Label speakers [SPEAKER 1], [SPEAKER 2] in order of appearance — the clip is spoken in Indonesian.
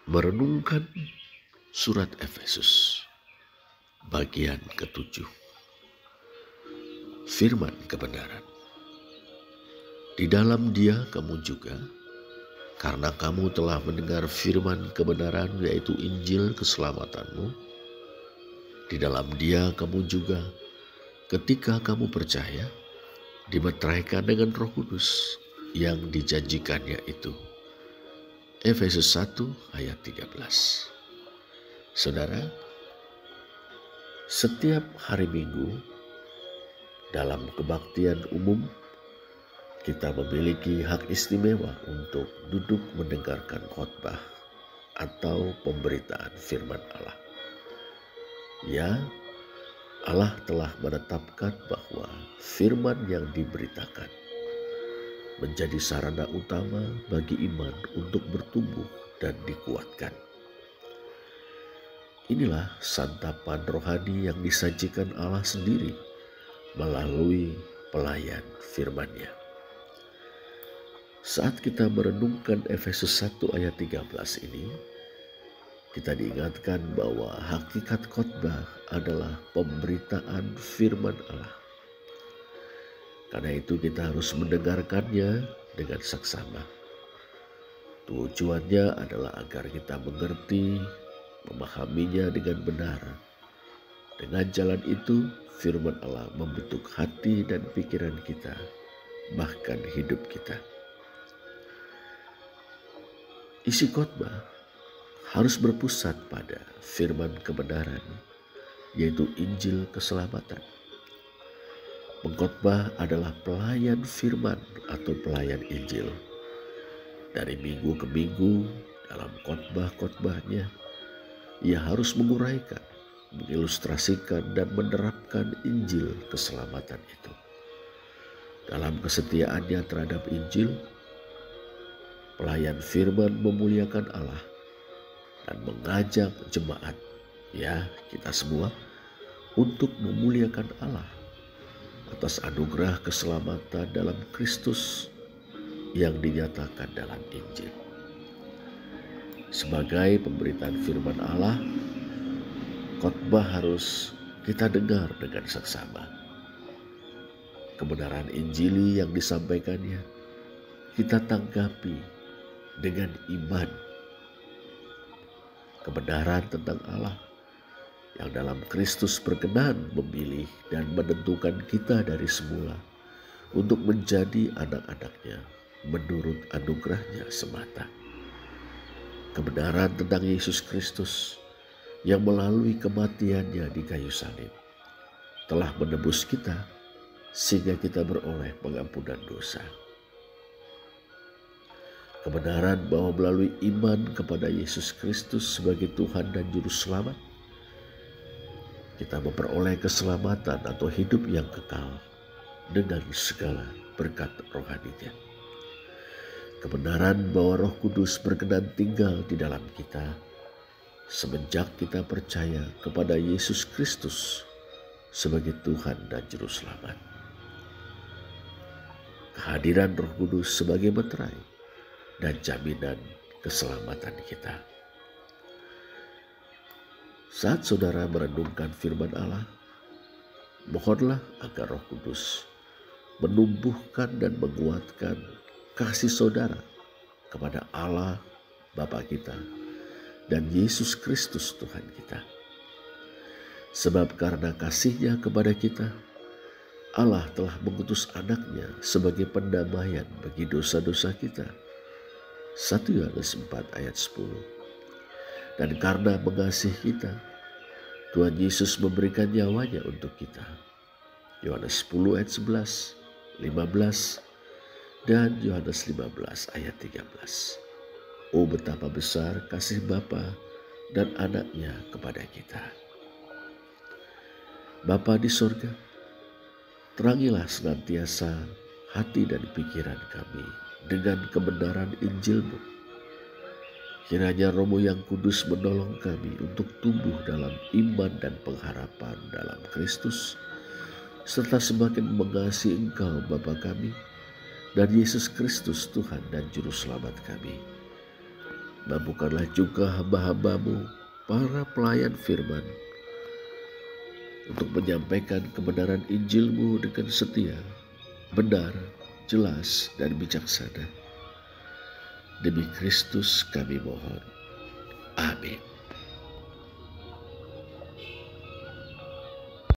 [SPEAKER 1] Merenungkan surat Efesus bagian ke-7. Firman kebenaran. Di dalam Dia kamu juga, karena kamu telah mendengar firman kebenaran, yaitu Injil keselamatanmu. Di dalam Dia kamu juga, ketika kamu percaya, dimeteraikan dengan Roh Kudus yang dijanjikannya itu. Efesus 1 ayat 13. Saudara, setiap hari Minggu dalam kebaktian umum kita memiliki hak istimewa untuk duduk mendengarkan khotbah atau pemberitaan firman Allah. Ya, Allah telah menetapkan bahwa firman yang diberitakan menjadi sarana utama bagi iman untuk bertumbuh dan dikuatkan. Inilah santapan rohani yang disajikan Allah sendiri melalui pelayan firman-Nya. Saat kita merenungkan Efesus 1 ayat 13 ini, kita diingatkan bahwa hakikat khotbah adalah pemberitaan firman Allah. Karena itu kita harus mendengarkannya dengan saksama. Tujuannya adalah agar kita mengerti, memahaminya dengan benar. Dengan jalan itu, firman Allah membentuk hati dan pikiran kita, bahkan hidup kita. Isi khotbah harus berpusat pada firman kebenaran, yaitu Injil keselamatan. Pengkhotbah adalah pelayan firman atau pelayan Injil. Dari minggu ke minggu dalam khotbah-khotbahnya, ia harus menguraikan, mengilustrasikan dan menerapkan Injil keselamatan itu. Dalam kesetiaannya terhadap Injil, pelayan firman memuliakan Allah dan mengajak jemaat, ya kita semua, untuk memuliakan Allah atas anugerah keselamatan dalam Kristus yang dinyatakan dalam Injil. Sebagai pemberitaan firman Allah, khotbah harus kita dengar dengan saksama. Kebenaran Injili yang disampaikannya kita tanggapi dengan iman. Kebenaran tentang Allah yang dalam Kristus berkenan memilih dan menentukan kita dari semula untuk menjadi anak-anaknya menurut anugerahnya semata. Kebenaran tentang Yesus Kristus yang melalui kematiannya di kayu salib telah menebus kita sehingga kita beroleh pengampunan dosa. Kebenaran bahwa melalui iman kepada Yesus Kristus sebagai Tuhan dan Juru Selamat, kita memperoleh keselamatan atau hidup yang kekal dengan segala berkat rohaninya. Kebenaran bahwa Roh Kudus berkenan tinggal di dalam kita semenjak kita percaya kepada Yesus Kristus sebagai Tuhan dan Juru Selamat. Kehadiran Roh Kudus sebagai meterai dan jaminan keselamatan kita. Saat saudara merenungkan firman Allah, mohonlah agar Roh Kudus menumbuhkan dan menguatkan kasih saudara kepada Allah Bapa kita dan Yesus Kristus Tuhan kita. Sebab karena kasih-Nya kepada kita, Allah telah mengutus anaknya sebagai pendamaian bagi dosa-dosa kita. 1 Yohanes 4 ayat 10. Dan karena mengasihi kita, Tuhan Yesus memberikan nyawanya untuk kita. Yohanes 10 ayat 11, 15, dan Yohanes 15 ayat 13. Oh betapa besar kasih Bapa dan anaknya kepada kita. Bapa di sorga, terangilah senantiasa hati dan pikiran kami dengan kebenaran Injil-Mu. Kiranya Roh-Mu yang kudus menolong kami untuk tumbuh dalam iman dan pengharapan dalam Kristus, serta semakin mengasihi Engkau Bapa kami dan Yesus Kristus Tuhan dan Juru Selamat kami. Mampukanlah juga hamba-hambamu, para pelayan firman, untuk menyampaikan kebenaran Injil-Mu dengan setia, benar, jelas, dan bijaksana. Demi Kristus kami mohon. Amin.